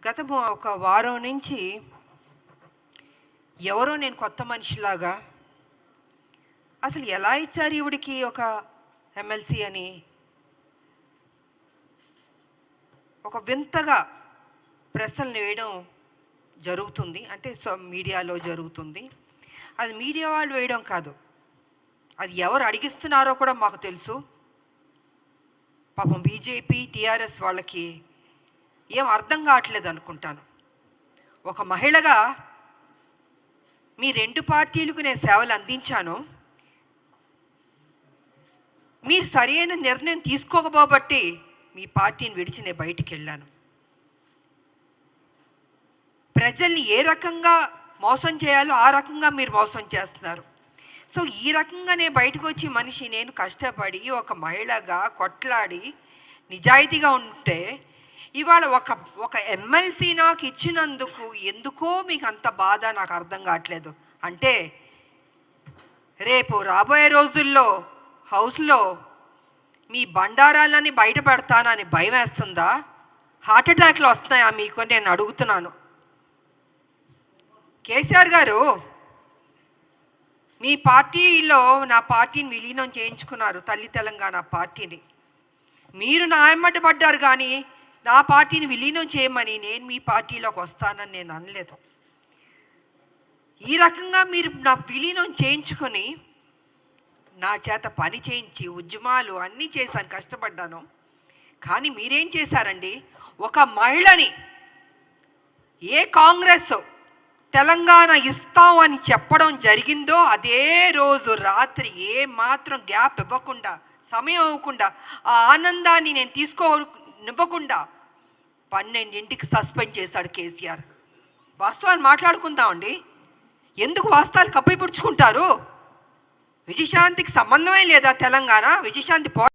గత ఒక వారం నుంచి ఎవరో నేను కొత్త మనిషిలాగా అసలు ఎలా ఇచ్చారు ఈవిడికి ఒక ఎమ్మెల్సీ అని ఒక వింతగా ప్రశ్నలు వేయడం జరుగుతుంది. అంటే మీడియాలో జరుగుతుంది. అది మీడియా వాళ్ళు వేయడం కాదు, అది ఎవరు అడిగిస్తున్నారో కూడా మాకు తెలుసు. పాపం బీజేపీ టీఆర్ఎస్ వాళ్ళకి ఏం అర్థం కావట్లేదు అనుకుంటాను. ఒక మహిళగా మీ రెండు పార్టీలకు నేను సేవలు అందించాను. మీరు సరైన నిర్ణయం తీసుకోకపోబట్టి మీ పార్టీని విడిచి నేను బయటికి వెళ్ళాను. ప్రజల్ని ఏ రకంగా మోసం చేయాలో ఆ రకంగా మీరు మోసం చేస్తున్నారు. సో ఈ రకంగా నేను బయటకు వచ్చి మనిషి నేను కష్టపడి ఒక మహిళగా కొట్లాడి నిజాయితీగా ఉంటే ఇవాళ ఒక ఎమ్మెల్సీ నాకు ఇచ్చినందుకు ఎందుకో మీకు అంత బాధ నాకు అర్థం కావట్లేదు. అంటే రేపు రాబోయే రోజుల్లో హౌస్లో మీ బండారాలని బయట పెడతానని భయం వేస్తుందా? హార్ట్ అటాక్లు వస్తున్నాయా మీకు నేను అడుగుతున్నాను. కేసీఆర్ గారు మీ పార్టీలో నా పార్టీని విలీనం చేయించుకున్నారు, తల్లి తెలంగాణ పార్టీని. మీరు నా ఎమ్మటి పడ్డారు కానీ నా పార్టీని విలీనం చేయమని నేను మీ పార్టీలోకి వస్తానని నేను అనలేదు. ఈ రకంగా మీరు నా విలీనం చేయించుకొని నా చేత పని చేయించి ఉద్యమాలు అన్నీ చేశాను, కష్టపడ్డాను. కానీ మీరేం చేశారండి? ఒక మహిళని ఏ కాంగ్రెస్ తెలంగాణ ఇస్తాం అని చెప్పడం జరిగిందో అదే రోజు రాత్రి ఏ మాత్రం గ్యాప్ ఇవ్వకుండా, సమయం ఇవ్వకుండా, ఆ ఆనందాన్ని నేను తీసుకోనివ్వకుండా 12ంటికి సస్పెండ్ చేశాడు కేసీఆర్. వాస్తవాలు మాట్లాడుకుందామండి. ఎందుకు వాస్తవాలు కప్పిపుడుచుకుంటారు? విజయశాంతికి సంబంధమే లేదా తెలంగాణ? విజయశాంతి